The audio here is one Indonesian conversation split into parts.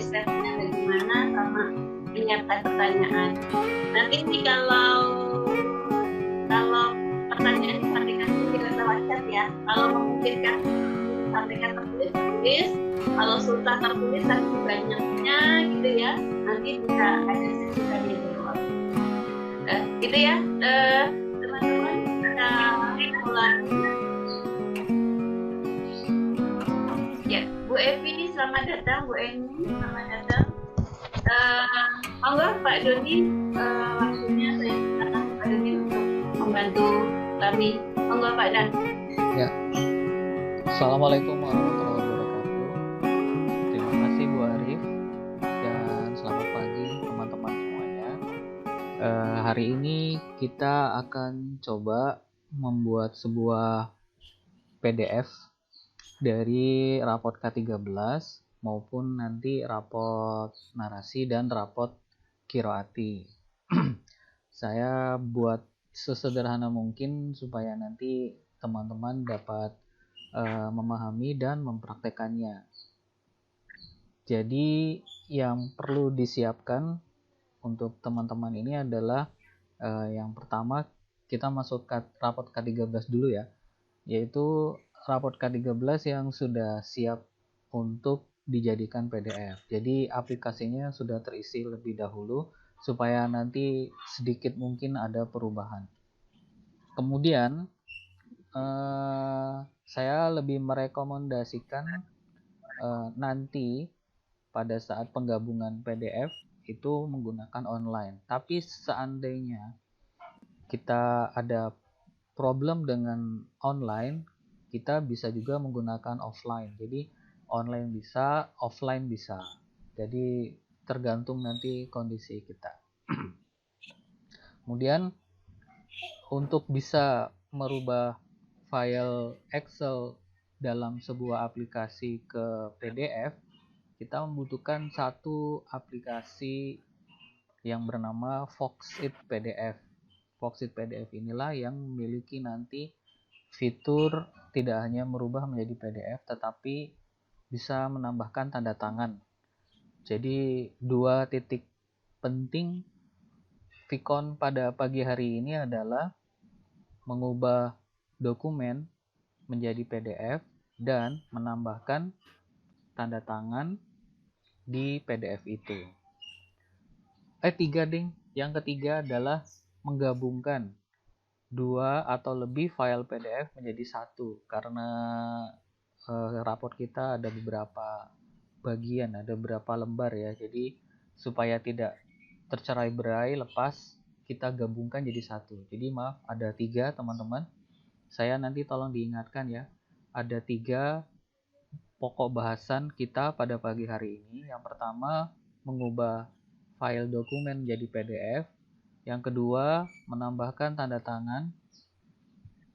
step-stepnya bagaimana sama menyiapkan pertanyaan. Nanti nih kalau pertanyaan disampaikan di lewat chat ya. Kalau memungkinkan sampaikan tertulis, kalau susah tertulis tapi banyaknya gitu ya, nanti bisa ada sesi tanya jawab. Gitu ya, teman-teman, kita mulai. Ya, Bu Evi, selamat datang. Bu Eni, selamat datang. Monggo Pak Doni, waktunya saya silakan Pak Doni untuk membantu kami. Monggo Pak Dan. Ya. Assalamualaikum warahmatullahi wabarakatuh. Terima kasih Bu Arif dan selamat pagi teman-teman semuanya. Hari ini kita akan coba membuat sebuah PDF dari raport K13 maupun nanti raport narasi dan raport Kiroati. Saya buat sesederhana mungkin supaya nanti teman-teman dapat memahami dan mempraktekannya. Jadi yang perlu disiapkan untuk teman-teman ini adalah yang pertama kita masuk ke raport K13 dulu ya, yaitu raport K13 yang sudah siap untuk dijadikan PDF. Jadi aplikasinya sudah terisi lebih dahulu supaya nanti sedikit mungkin ada perubahan. Kemudian saya lebih merekomendasikan nanti pada saat penggabungan PDF itu menggunakan online. Tapi seandainya kita ada problem dengan online, kita bisa juga menggunakan offline. Jadi online bisa, offline bisa. Jadi tergantung nanti kondisi kita. Kemudian untuk bisa merubah file Excel dalam sebuah aplikasi ke PDF, kita membutuhkan satu aplikasi yang bernama Foxit PDF. Foxit PDF inilah yang memiliki nanti fitur tidak hanya merubah menjadi PDF, tetapi bisa menambahkan tanda tangan. Jadi dua titik penting Vicon pada pagi hari ini adalah mengubah dokumen menjadi PDF dan menambahkan tanda tangan di PDF itu. Yang ketiga adalah menggabungkan dua atau lebih file PDF menjadi satu, karena raport kita ada beberapa bagian, ada beberapa lembar ya. Jadi supaya tidak tercerai-berai lepas, kita gabungkan jadi satu. Jadi maaf, ada 3 teman-teman. Saya nanti tolong diingatkan ya. Ada 3 pokok bahasan kita pada pagi hari ini. Yang pertama, mengubah file dokumen menjadi PDF. Yang kedua, menambahkan tanda tangan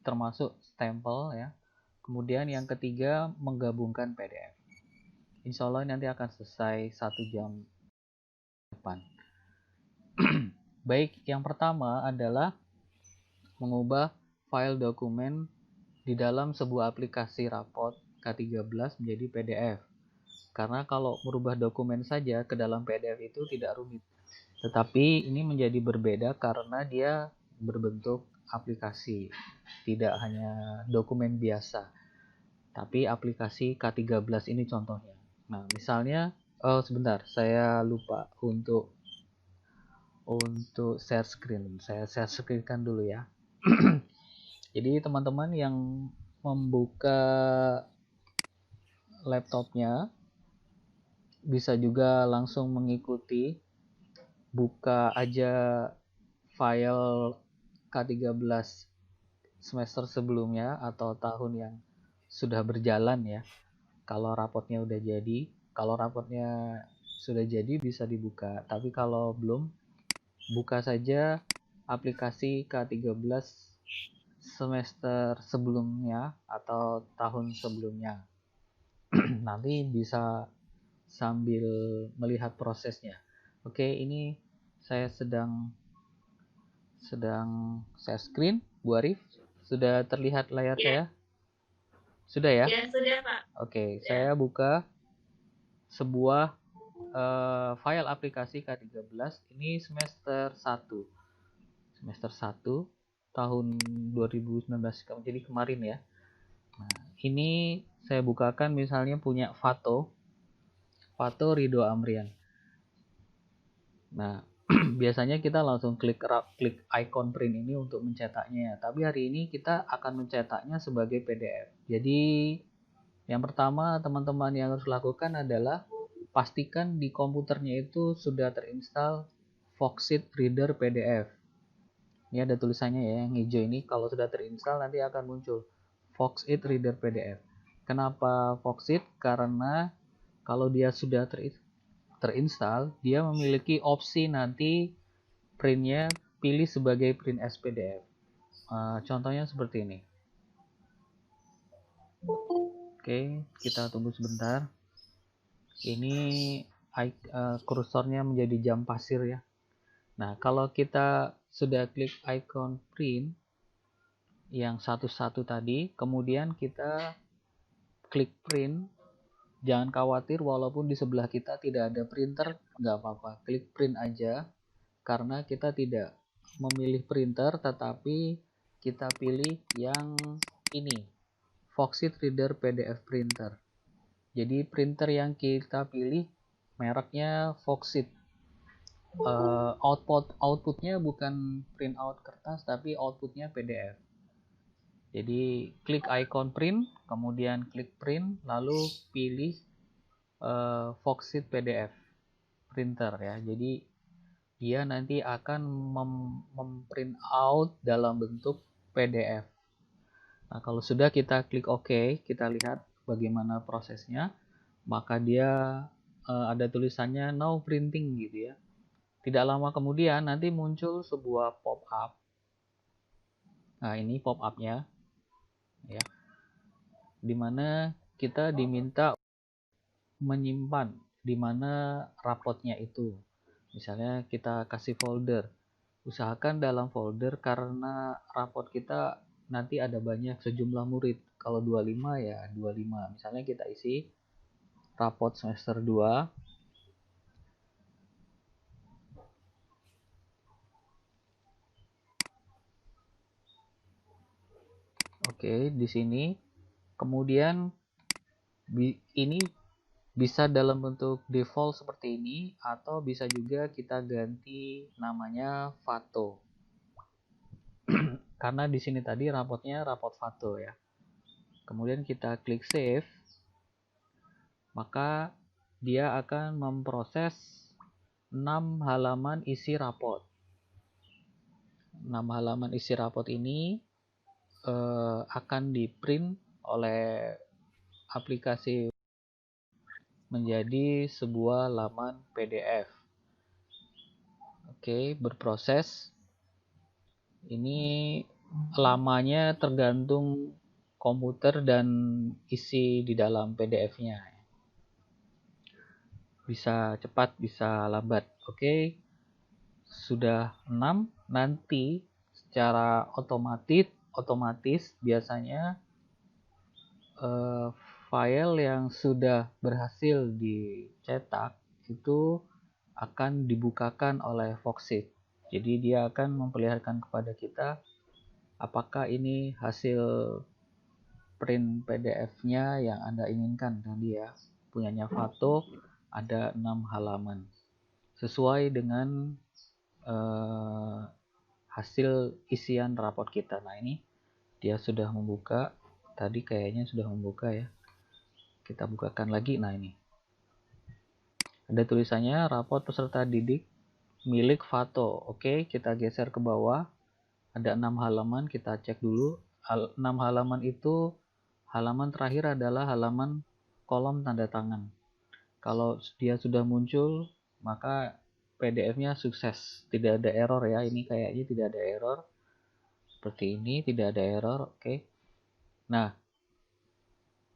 termasuk stempel ya. Kemudian yang ketiga, menggabungkan PDF. Insya Allah nanti akan selesai 1 jam depan. Baik, yang pertama adalah mengubah file dokumen di dalam sebuah aplikasi raport K13 menjadi PDF. Karena kalau merubah dokumen saja ke dalam PDF itu tidak rumit. Tetapi ini menjadi berbeda karena dia berbentuk aplikasi. Tidak hanya dokumen biasa, tapi aplikasi K13 ini contohnya. Nah, misalnya, sebentar, saya lupa untuk share screen. Saya share screen-kan dulu ya. Jadi teman-teman yang membuka laptopnya bisa juga langsung mengikuti, buka aja file K13 semester sebelumnya atau tahun yang sudah berjalan ya. Kalau raportnya udah jadi, kalau raportnya sudah jadi bisa dibuka. Tapi kalau belum, buka saja aplikasi K13 semester sebelumnya atau tahun sebelumnya. Nanti bisa sambil melihat prosesnya. Oke, ini saya sedang share screen. Bu Arif, sudah terlihat layar saya? Sudah ya? Ya, sudah Pak. Oke, saya buka sebuah file aplikasi K13 ini semester 1 tahun 2019, jadi kemarin ya. Nah, ini saya bukakan misalnya punya Fato Ridho Amrian. Nah, biasanya kita langsung klik icon print ini untuk mencetaknya, tapi hari ini kita akan mencetaknya sebagai PDF. Jadi yang pertama teman-teman yang harus lakukan adalah pastikan di komputernya itu sudah terinstall Foxit Reader PDF. Ini ada tulisannya ya, yang hijau ini. Kalau sudah terinstall nanti akan muncul Foxit Reader PDF. Kenapa Foxit? Karena kalau dia sudah terinstall, dia memiliki opsi nanti printnya pilih sebagai print as PDF. Contohnya seperti ini. Oke, kita tunggu sebentar. Ini kursornya menjadi jam pasir ya. Nah, kalau kita sudah klik icon print yang satu-satu tadi, kemudian kita klik print, jangan khawatir walaupun di sebelah kita tidak ada printer, nggak apa-apa, klik print aja, karena kita tidak memilih printer, tetapi kita pilih yang ini, Foxit Reader PDF Printer. Jadi printer yang kita pilih mereknya Foxit. Outputnya bukan print out kertas, tapi outputnya PDF. Jadi klik icon print, kemudian klik print, lalu pilih Foxit PDF printer ya. Jadi dia nanti akan memprint out dalam bentuk PDF. Nah, kalau sudah kita klik OK, kita lihat bagaimana prosesnya, maka dia ada tulisannya now printing gitu ya. Tidak lama kemudian nanti muncul sebuah pop-up. Nah, ini pop-up-nya ya. Dimana kita diminta menyimpan di mana rapotnya itu. Misalnya kita kasih folder. Usahakan dalam folder karena rapot kita nanti ada banyak sejumlah murid. Kalau 25 ya 25. Misalnya kita isi rapot semester 2. Oke, di sini. Kemudian ini bisa dalam bentuk default seperti ini atau bisa juga kita ganti namanya Fato. Karena di sini tadi rapotnya rapot Fato ya. Kemudian kita klik save. Maka dia akan memproses 6 halaman isi rapot. 6 halaman isi rapot ini akan di-print oleh aplikasi menjadi sebuah laman PDF. Oke, berproses. Ini lamanya tergantung komputer dan isi di dalam PDF-nya. Bisa cepat, bisa lambat. Oke, sudah 6. Nanti secara otomatis biasanya file yang sudah berhasil dicetak itu akan dibukakan oleh Foxit. Jadi dia akan memperlihatkan kepada kita apakah ini hasil print PDF-nya yang Anda inginkan tadi ya. Punyanya Fato ada 6 halaman. Sesuai dengan hasil isian rapot kita. Nah, ini dia sudah membuka. Tadi kayaknya sudah membuka ya. Kita bukakan lagi. Nah, ini ada tulisannya rapot peserta didik milik Fato. Oke, kita geser ke bawah. Ada 6 halaman, kita cek dulu. 6 halaman itu halaman terakhir adalah halaman kolom tanda tangan. Kalau dia sudah muncul, maka PDF-nya sukses. Tidak ada error ya. Ini kayaknya tidak ada error. Seperti ini, tidak ada error. Oke. Nah,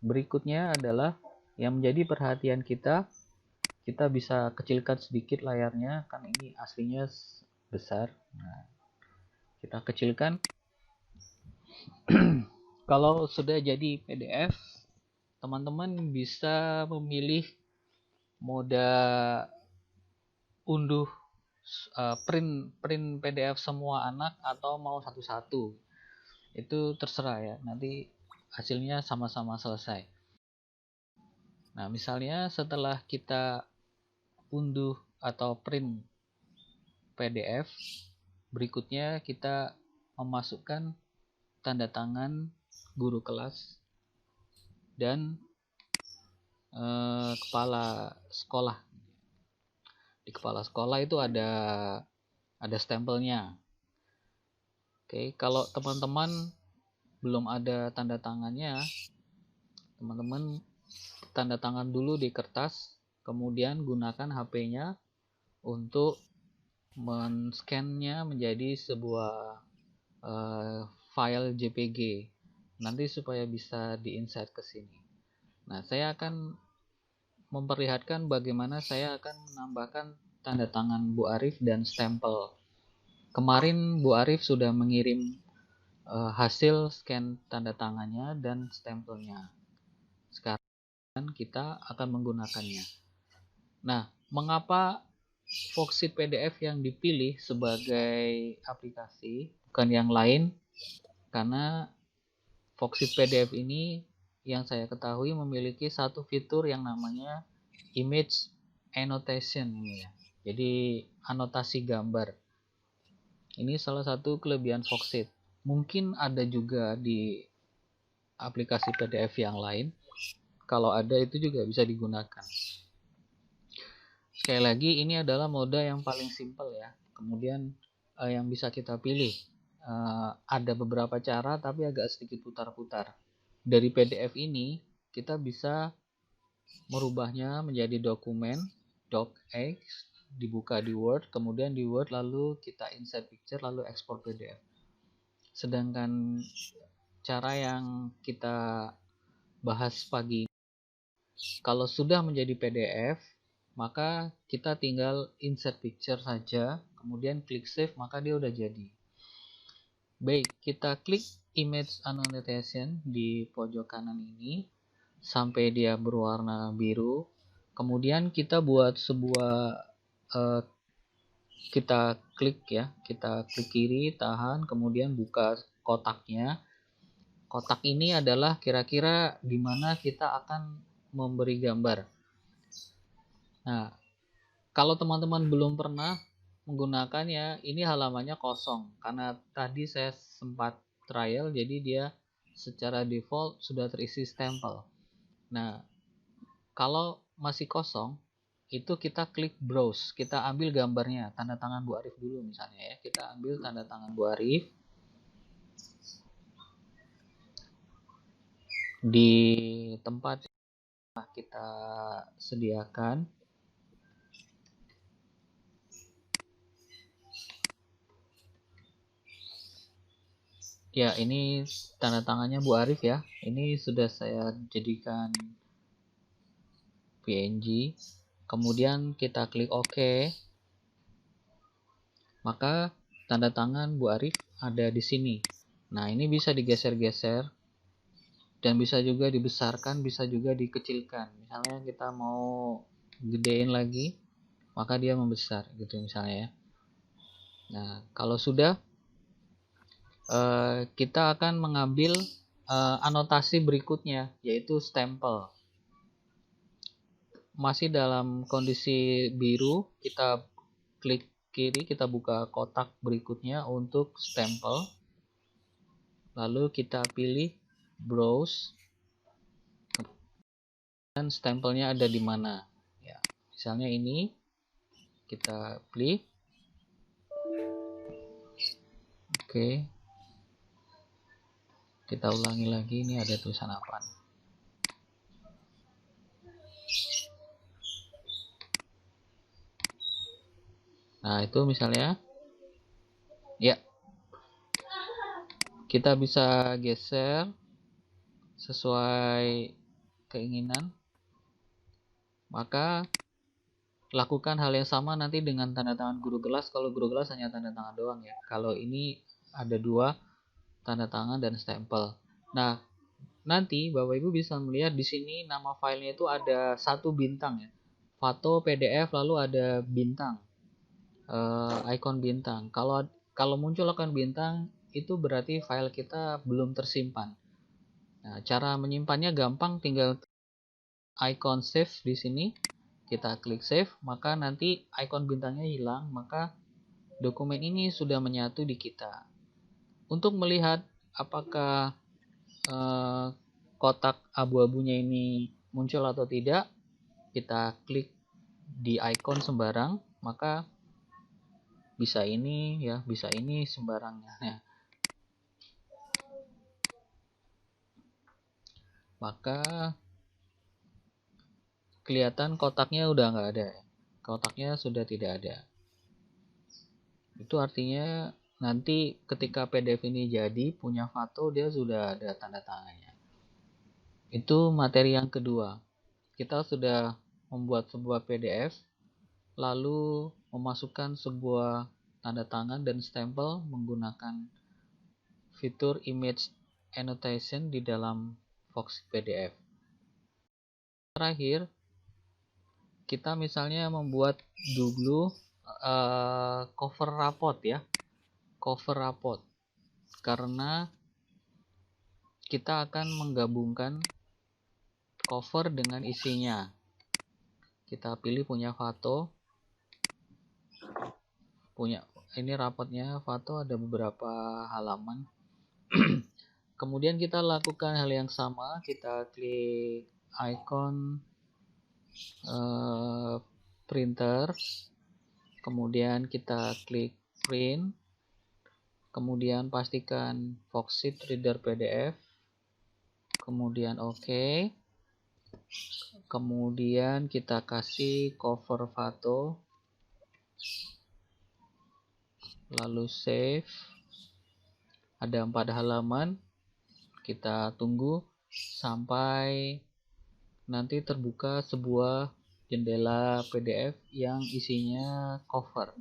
berikutnya adalah yang menjadi perhatian kita bisa kecilkan sedikit layarnya, kan ini aslinya besar. Nah, kita kecilkan. Kalau sudah jadi PDF, teman-teman bisa memilih mode unduh print PDF semua anak atau mau satu-satu. Itu terserah ya, nanti hasilnya sama-sama selesai. Nah, misalnya setelah kita unduh atau print PDF, berikutnya kita memasukkan tanda tangan guru kelas dan kepala sekolah. Di kepala sekolah itu ada stempelnya. Oke, kalau teman-teman belum ada tanda tangannya, teman-teman tanda tangan dulu di kertas, kemudian gunakan HP-nya untuk men-scan-nya menjadi sebuah file JPG. Nanti supaya bisa di-insert ke sini. Nah, saya akan memperlihatkan bagaimana saya akan menambahkan tanda tangan Bu Arif dan stempel. Kemarin Bu Arif sudah mengirim hasil scan tanda tangannya dan stempelnya. Sekarang kita akan menggunakannya. Nah, mengapa Foxit PDF yang dipilih sebagai aplikasi bukan yang lain? Karena Foxit PDF ini yang saya ketahui memiliki satu fitur yang namanya image annotation ini ya. Jadi anotasi gambar. Ini salah satu kelebihan Foxit. Mungkin ada juga di aplikasi PDF yang lain. Kalau ada itu juga bisa digunakan. Sekali lagi ini adalah mode yang paling simple ya. Kemudian yang bisa kita pilih ada beberapa cara tapi agak sedikit putar-putar. Dari PDF ini kita bisa merubahnya menjadi dokumen docx, dibuka di Word, kemudian di Word lalu kita insert picture lalu ekspor PDF. Sedangkan cara yang kita bahas pagi ini, kalau sudah menjadi PDF maka kita tinggal insert picture saja, kemudian klik save, maka dia udah jadi. Baik, kita klik image annotation di pojok kanan ini sampai dia berwarna biru. Kemudian kita buat sebuah kita klik kiri, tahan, kemudian buka kotaknya. Kotak ini adalah kira-kira di mana kita akan memberi gambar. Nah, kalau teman-teman belum pernah menggunakannya, ini halamannya kosong karena tadi saya sempat trial, jadi dia secara default sudah terisi stempel. Nah, kalau masih kosong, itu kita klik browse, kita ambil gambarnya, tanda tangan Bu Arif dulu misalnya ya, kita ambil tanda tangan Bu Arif di tempat yang kita sediakan. Ya, ini tanda tangannya Bu Arif ya. Ini sudah saya jadikan PNG. Kemudian kita klik OK. Maka tanda tangan Bu Arif ada di sini. Nah, ini bisa digeser-geser dan bisa juga dibesarkan, bisa juga dikecilkan. Misalnya kita mau gedein lagi, maka dia membesar gitu misalnya ya. Nah, kalau sudah kita akan mengambil anotasi berikutnya, yaitu stempel. Masih dalam kondisi biru, kita klik kiri, kita buka kotak berikutnya untuk stempel. Lalu kita pilih browse dan stempelnya ada di mana. Ya, misalnya ini kita klik. Oke. Kita ulangi lagi, ini ada tulisan apa? Nah, itu misalnya ya. Kita bisa geser sesuai keinginan. Maka lakukan hal yang sama nanti dengan tanda tangan guru kelas. Kalau guru kelas hanya tanda tangan doang ya. Kalau ini ada dua, tanda tangan dan stempel. Nah, nanti Bapak Ibu bisa melihat di sini nama filenya itu ada 1 bintang ya. foto PDF lalu ada bintang, icon bintang. Kalau muncul icon bintang itu berarti file kita belum tersimpan. Nah, cara menyimpannya gampang, tinggal icon save di sini, kita klik save, maka nanti icon bintangnya hilang, maka dokumen ini sudah menyatu di kita. Untuk melihat apakah kotak abu-abunya ini muncul atau tidak, kita klik di icon sembarang, maka bisa ini ya, bisa ini sembarangnya. Nah, maka kelihatan kotaknya udah nggak ada, kotaknya sudah tidak ada. Itu artinya nanti ketika PDF ini jadi punya foto, dia sudah ada tanda tangannya. Itu materi yang kedua. Kita sudah membuat sebuah PDF, lalu memasukkan sebuah tanda tangan dan stempel menggunakan fitur image annotation di dalam Foxit PDF. Terakhir, kita misalnya membuat dulu cover raport ya, cover raport, karena kita akan menggabungkan cover dengan isinya. Kita pilih punya foto, ini rapotnya foto, ada beberapa halaman. Kemudian kita lakukan hal yang sama, kita klik icon printer, kemudian kita klik print, kemudian pastikan Foxit Reader PDF, kemudian OK, kemudian kita kasih cover foto, lalu save. Ada 4 halaman, kita tunggu sampai nanti terbuka sebuah jendela PDF yang isinya cover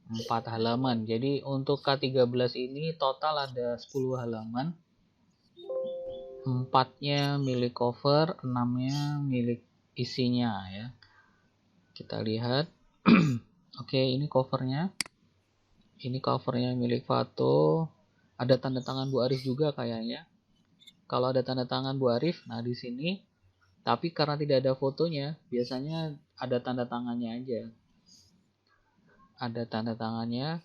4 halaman. Jadi untuk K13 ini total ada 10 halaman, 4-nya milik cover, 6-nya milik isinya ya. Kita lihat. Oke, ini covernya. Ini covernya milik foto. Ada tanda tangan Bu Arif juga kayaknya. Kalau ada tanda tangan Bu Arif, nah di sini. Tapi karena tidak ada fotonya, biasanya ada tanda tangannya aja. Ada tanda tangannya,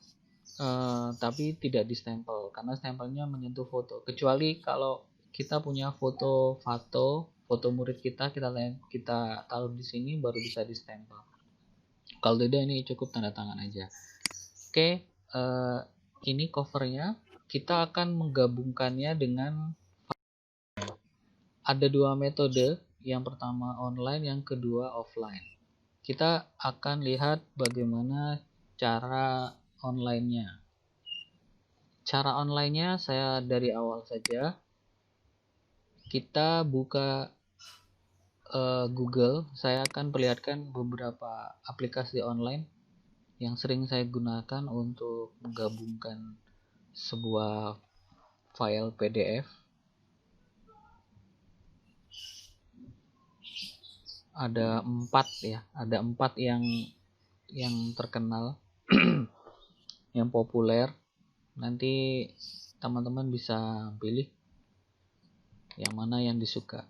tapi tidak distempel karena stempelnya menyentuh foto. Kecuali kalau kita punya foto murid kita taruh di sini baru bisa distempel. Kalau tidak, ini cukup tanda tangan aja. Oke, ini covernya. Kita akan menggabungkannya dengan, ada 2 metode, yang pertama online, yang kedua offline. Kita akan lihat bagaimana cara online-nya. Cara online-nya saya dari awal saja. Kita buka Google. Saya akan perlihatkan beberapa aplikasi online yang sering saya gunakan untuk menggabungkan sebuah file PDF. Ada 4 ya, ada 4 yang terkenal, yang populer. Nanti teman-teman bisa pilih yang mana yang disuka.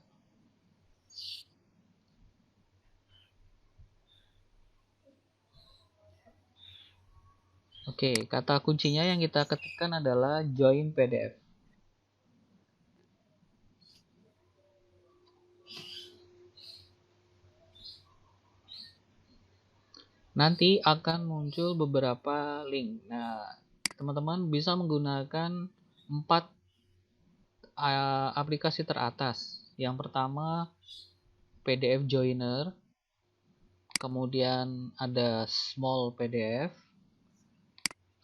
Oke, kata kuncinya yang kita ketikkan adalah join PDF. Nanti akan muncul beberapa link. Nah, teman-teman bisa menggunakan 4 aplikasi teratas. Yang pertama PDF Joiner, kemudian ada Small PDF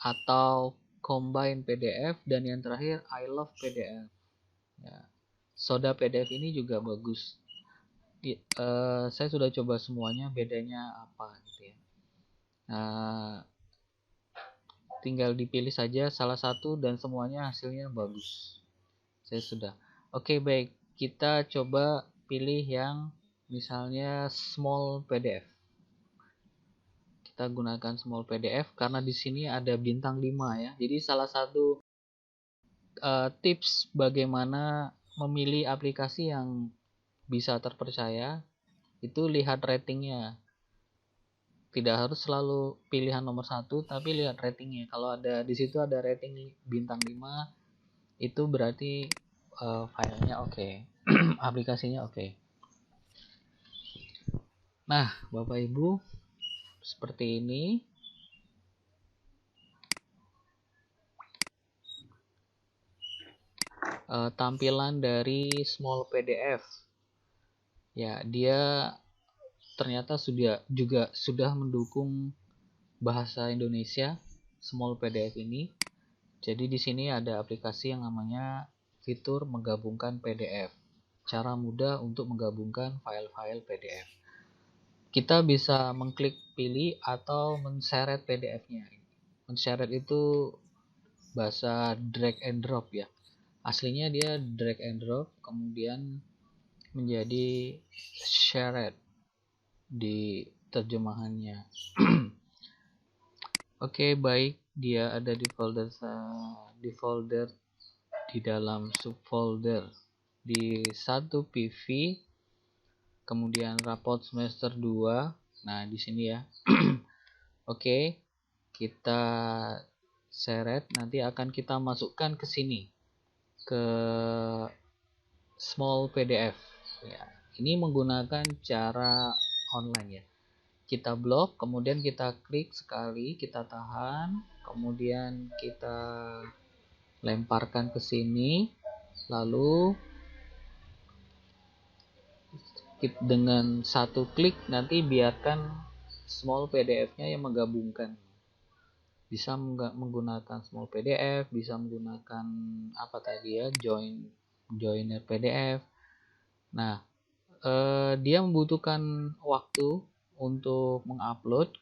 atau Combine PDF, dan yang terakhir I Love PDF. Ya. Soda PDF ini juga bagus. Saya sudah coba semuanya, bedanya apa gitu ya. Tinggal dipilih saja salah satu dan semuanya hasilnya bagus. Saya sudah. Oke, baik. Kita coba pilih yang misalnya Small PDF. kita gunakan small PDF karena di sini ada bintang 5 ya. Jadi salah satu tips bagaimana memilih aplikasi yang bisa terpercaya itu lihat ratingnya. Tidak harus selalu pilihan nomor 1, tapi lihat ratingnya. Kalau ada di situ ada rating bintang 5, itu berarti filenya oke. Aplikasinya oke. Nah, Bapak Ibu, seperti ini. Tampilan dari small PDF. Ya, dia ternyata sudah mendukung bahasa Indonesia small PDF ini. Jadi di sini ada aplikasi yang namanya fitur menggabungkan PDF. Cara mudah untuk menggabungkan file-file PDF. Kita bisa mengklik pilih atau menseret PDF-nya. Menseret itu bahasa drag and drop ya. Aslinya dia drag and drop, kemudian menjadi shared di terjemahannya. Oke, baik, dia ada di folder di dalam subfolder di 1 PV, kemudian raport semester 2. Nah, di sini ya. Oke, kita seret, nanti akan kita masukkan ke sini, ke small PDF ya. Ini menggunakan cara online ya. Kita blok, kemudian kita klik sekali, kita tahan, kemudian kita lemparkan ke sini, lalu dengan satu klik nanti biarkan small PDF-nya yang menggabungkan. Bisa menggunakan small PDF, bisa menggunakan apa tadi ya, joiner PDF. Nah, dia membutuhkan waktu untuk mengupload,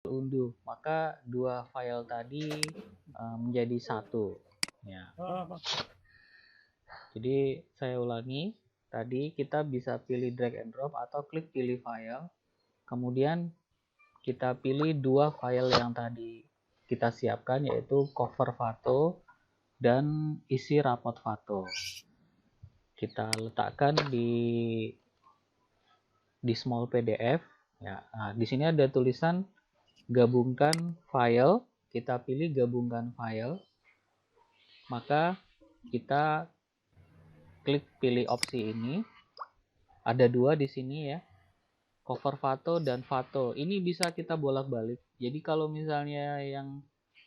unduh, maka dua file tadi menjadi satu ya. Jadi saya ulangi, tadi kita bisa pilih drag and drop atau klik pilih file, kemudian kita pilih dua file yang tadi kita siapkan, yaitu cover foto dan isi rapot foto. Kita letakkan di small PDF ya. Nah, di sini ada tulisan gabungkan file, kita pilih gabungkan file, maka kita klik pilih opsi ini. Ada dua di sini ya, cover foto dan foto. Ini bisa kita bolak-balik. Jadi kalau misalnya yang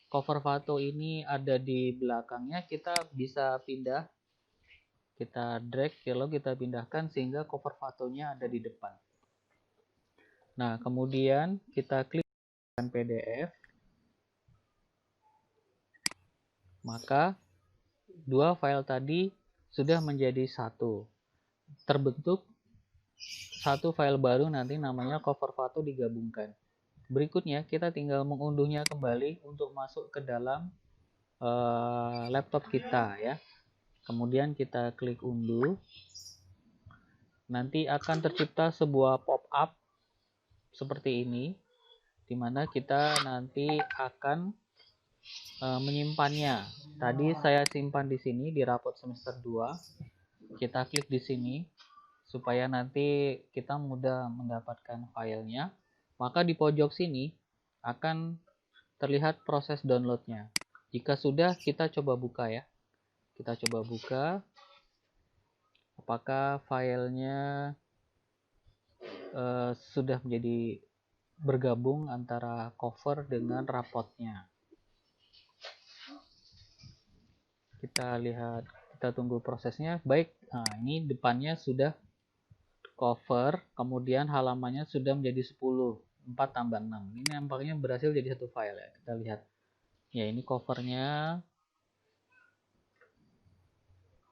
cover foto ini ada di belakangnya, kita bisa pindah, kita drag, lalu kita pindahkan sehingga cover fotonya ada di depan. Nah, kemudian kita klik PDF, maka dua file tadi sudah menjadi satu. Terbentuk satu file baru, nanti namanya cover foto digabungkan. Berikutnya kita tinggal mengunduhnya kembali untuk masuk ke dalam laptop kita ya. Kemudian kita klik unduh. Nanti akan tercipta sebuah pop-up seperti ini, di mana kita nanti akan menyimpannya. Tadi saya simpan di sini di raport semester 2. Kita klik di sini supaya nanti kita mudah mendapatkan filenya. Maka di pojok sini akan terlihat proses downloadnya. Jika sudah, kita coba buka ya. Kita coba buka apakah filenya sudah menjadi bergabung antara cover dengan rapotnya. Kita lihat, kita tunggu prosesnya. Baik, nah ini depannya sudah cover, kemudian halamannya sudah menjadi 10, 4 tambah 6. Ini nampaknya berhasil jadi satu file ya. Kita lihat. Ya, ini covernya.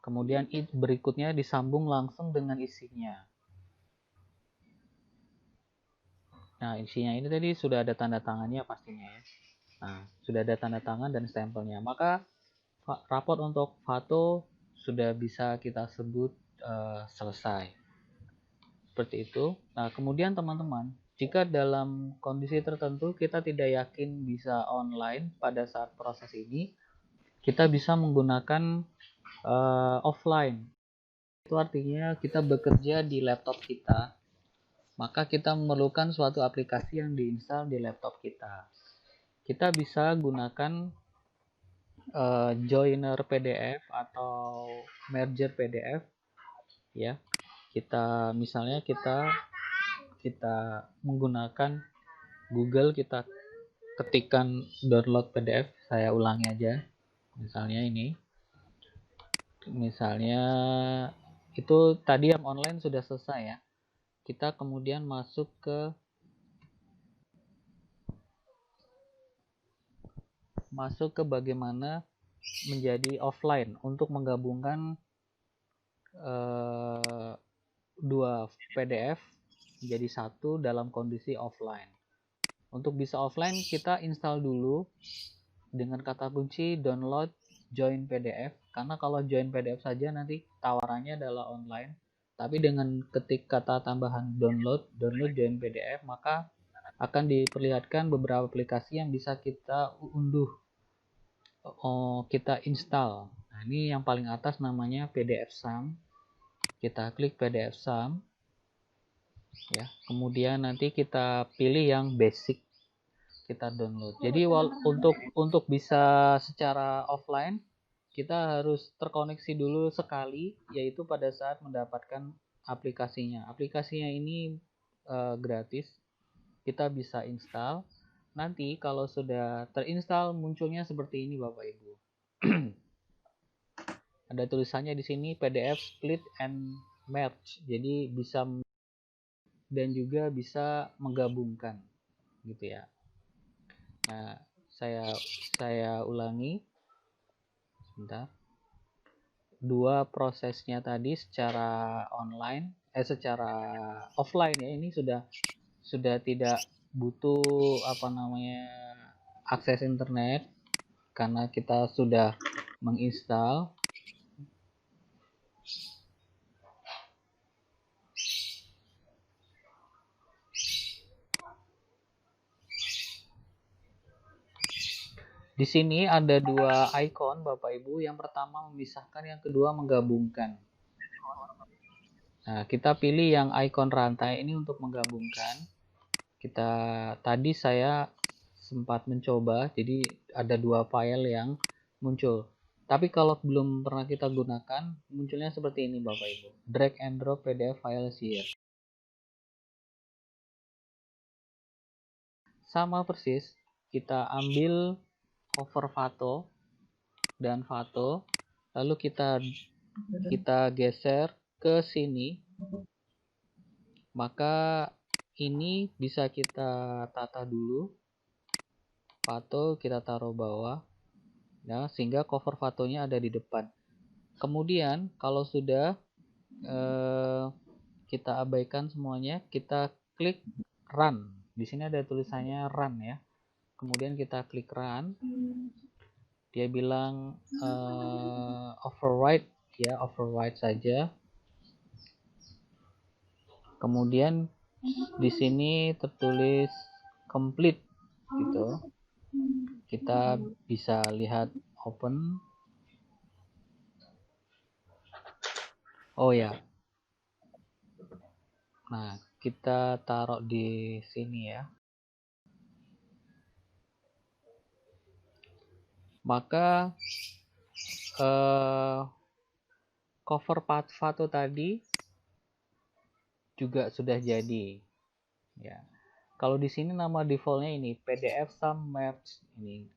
Kemudian berikutnya disambung langsung dengan isinya. Nah, isinya ini tadi sudah ada tanda tangannya pastinya ya. Nah, sudah ada tanda tangan dan stempelnya. Maka raport untuk foto sudah bisa kita sebut selesai. Seperti itu. Nah, kemudian teman-teman, jika dalam kondisi tertentu kita tidak yakin bisa online pada saat proses ini, kita bisa menggunakan offline. Itu artinya kita bekerja di laptop kita, maka kita memerlukan suatu aplikasi yang diinstal di laptop kita. Kita bisa gunakan joiner PDF atau merger PDF ya. Kita misalnya kita menggunakan Google, kita ketikkan download PDF. Saya ulangi aja. Misalnya ini. Misalnya itu tadi yang online sudah selesai ya. Kita kemudian masuk ke bagaimana menjadi offline untuk menggabungkan dua PDF menjadi satu dalam kondisi offline. Untuk bisa offline, kita install dulu dengan kata kunci download join PDF, karena kalau join PDF saja nanti tawarannya adalah online, tapi dengan ketik kata tambahan download join PDF, maka akan diperlihatkan beberapa aplikasi yang bisa kita unduh, kita install. Nah, ini yang paling atas namanya PDF-SAM. Kita klik PDF-SAM ya, kemudian nanti kita pilih yang basic, kita download. Jadi untuk bisa secara offline, kita harus terkoneksi dulu sekali, yaitu pada saat mendapatkan aplikasinya. Aplikasinya ini gratis, kita bisa install. Nanti kalau sudah terinstall, munculnya seperti ini Bapak Ibu. Ada tulisannya di sini PDF split and merge. Jadi bisa dan juga bisa menggabungkan gitu ya. Nah, saya ulangi sebentar. Dua prosesnya tadi secara secara offline ya, ini sudah tidak butuh akses internet karena kita sudah menginstal. Di sini ada dua icon Bapak Ibu, yang pertama memisahkan, yang kedua menggabungkan. Nah, kita pilih yang icon rantai ini untuk menggabungkan. Tadi saya sempat mencoba, jadi ada dua file yang muncul. Tapi kalau belum pernah kita gunakan, munculnya seperti ini Bapak Ibu. Drag and drop PDF files here. Sama persis, kita ambil cover foto dan foto, lalu kita geser ke sini, maka ini bisa kita tata dulu, foto kita taruh bawah ya, sehingga cover fotonya ada di depan. Kemudian kalau sudah kita abaikan semuanya, kita klik run. Di sini ada tulisannya run ya, kemudian kita klik run. Dia bilang override ya, override saja. Kemudian di sini tertulis complete gitu. Kita bisa lihat open. Oh ya. Nah, kita taruh di sini ya. Maka cover foto tadi juga sudah jadi ya. Kalau di sini nama defaultnya ini PDF SAM merge ini.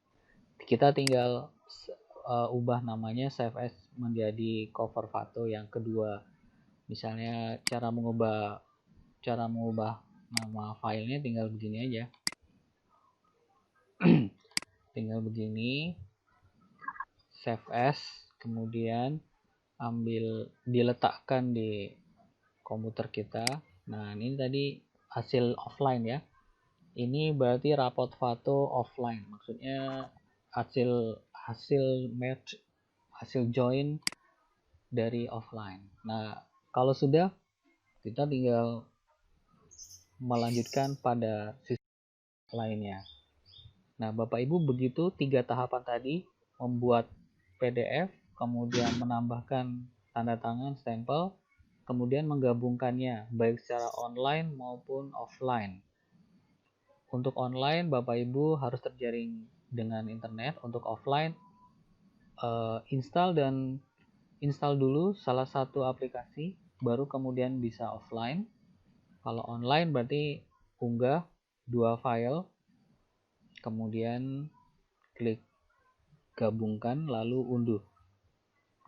Kita tinggal ubah namanya, save as menjadi cover foto yang kedua. Misalnya cara mengubah nama filenya tinggal begini aja. Tinggal begini, save as, kemudian diletakkan di komputer kita. Nah, ini tadi hasil offline ya. Ini berarti rapot foto offline. Maksudnya hasil match, hasil join dari offline. Nah, kalau sudah, kita tinggal melanjutkan pada sisi lainnya. Nah, Bapak Ibu, begitu 3 tahapan tadi: membuat PDF, kemudian menambahkan tanda tangan, stempel, kemudian menggabungkannya baik secara online maupun offline. Untuk online, Bapak Ibu harus terjaring dengan internet. Untuk offline, install dulu salah satu aplikasi, baru kemudian bisa offline. Kalau online berarti unggah 2 file, kemudian klik gabungkan, lalu unduh.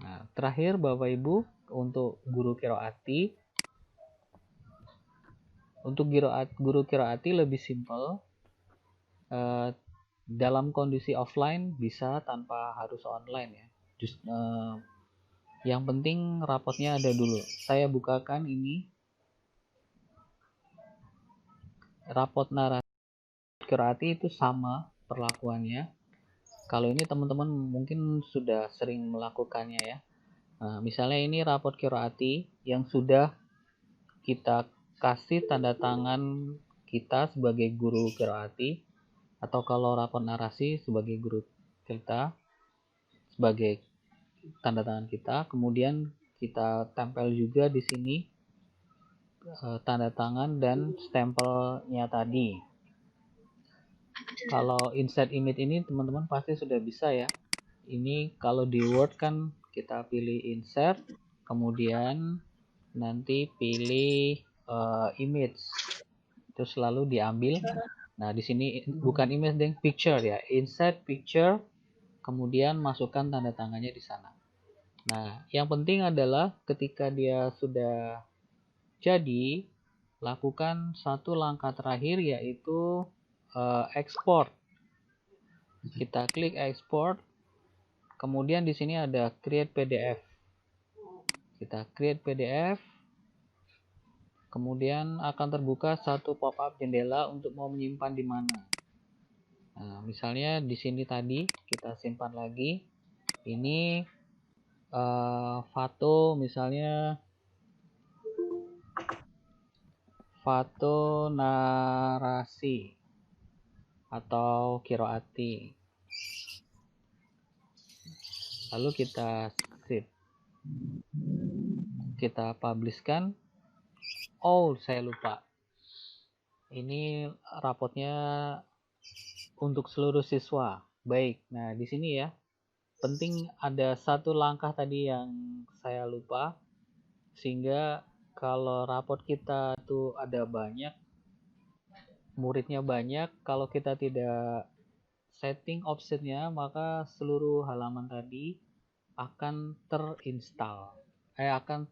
Nah, terakhir Bapak Ibu, untuk guru Qiroati, guru Qiroati lebih simpel. Dalam kondisi offline bisa tanpa harus online ya. Yang penting rapotnya ada dulu. Saya bukakan ini rapot narasi Qiroati, itu sama perlakuannya. Kalau ini teman-teman mungkin sudah sering melakukannya ya. Nah, misalnya ini rapot Qiroati yang sudah kita kasih tanda tangan kita sebagai guru Qiroati, atau kalau rapot narasi sebagai guru kita sebagai tanda tangan kita, kemudian kita tempel juga di sini tanda tangan dan stempelnya tadi. Kalau insert image ini teman-teman pasti sudah bisa ya. Ini kalau di Word kan kita pilih insert, kemudian nanti pilih image, terus lalu diambil. Nah, di sini bukan image deng, picture ya. Insert picture, kemudian masukkan tanda tangannya di sana. Nah, yang penting adalah ketika dia sudah jadi, lakukan satu langkah terakhir, yaitu export. Kita klik export, kemudian di sini ada create PDF. Kita create PDF, kemudian akan terbuka satu pop-up jendela untuk mau menyimpan di mana. Nah, misalnya di sini tadi kita simpan lagi. Ini foto, misalnya foto narasi atau Qiroati. Lalu kita save. Kita publishkan. Oh, saya lupa. Ini rapotnya untuk seluruh siswa. Baik. Nah, di sini ya. Penting ada satu langkah tadi yang saya lupa, sehingga kalau rapot kita tuh ada banyak, muridnya banyak, kalau kita tidak setting optionnya, maka seluruh halaman tadi akan terinstall, akan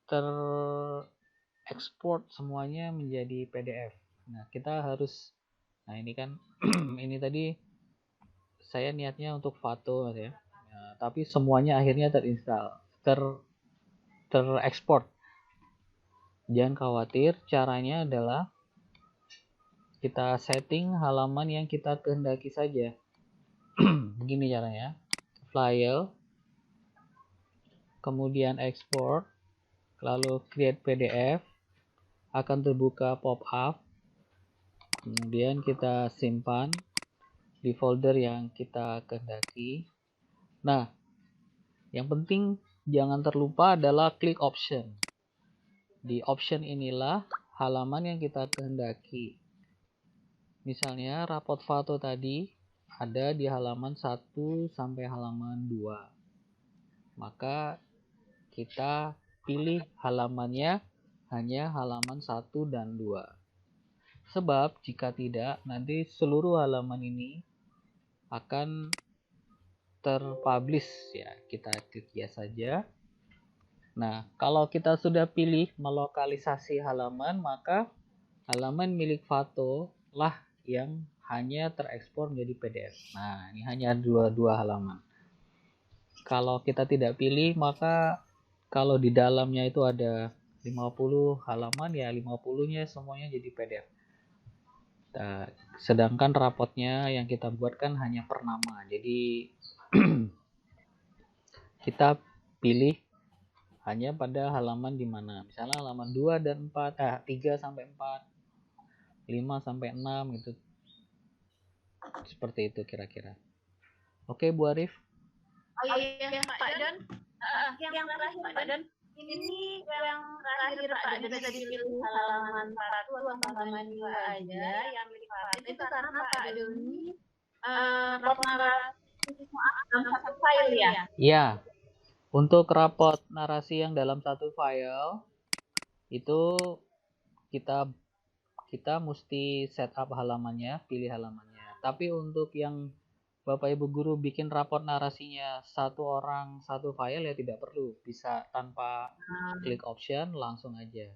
terekspor semuanya menjadi PDF. Nah, kita harus, nah ini kan ini tadi saya niatnya untuk foto ya. Nah, tapi semuanya akhirnya terinstall, terekspor. Jangan khawatir, caranya adalah kita setting halaman yang kita kehendaki saja. Begini caranya. File, kemudian export, lalu create PDF, akan terbuka pop-up, kemudian kita simpan di folder yang kita kehendaki. Nah, yang penting jangan terlupa adalah klik option. Di option inilah halaman yang kita kehendaki. Misalnya rapot foto tadi ada di halaman 1 sampai halaman 2. Maka kita pilih halamannya hanya halaman 1 dan 2. Sebab jika tidak, nanti seluruh halaman ini akan terpublish ya. Kita klik ya saja. Nah, kalau kita sudah pilih melokalisasi halaman, maka halaman milik foto lah yang hanya terekspor menjadi PDF. Nah, ini hanya dua halaman. Kalau kita tidak pilih, maka kalau di dalamnya itu ada 50 halaman, ya 50-nya semuanya jadi PDF. Nah, sedangkan rapotnya yang kita buatkan hanya per nama. Jadi kita pilih hanya pada halaman di mana. Misalnya halaman 2 dan 4, 3 sampai 4, 5 sampai 6 gitu. Seperti itu kira-kira. Oke, Bu Arif. Oh iya, Pak Don. Yang terakhir Pak Don. Ini yang terakhir Pak Don tadi pilih halaman 1 atau halaman 2 aja yang privat itu karena Pak Don ini rapor narasi dalam satu file ya. Iya. Untuk raport narasi yang dalam satu file itu kita mesti setup halamannya, pilih halamannya. Tapi untuk yang Bapak Ibu guru bikin raport narasinya satu orang satu file ya tidak perlu, bisa tanpa klik option langsung aja.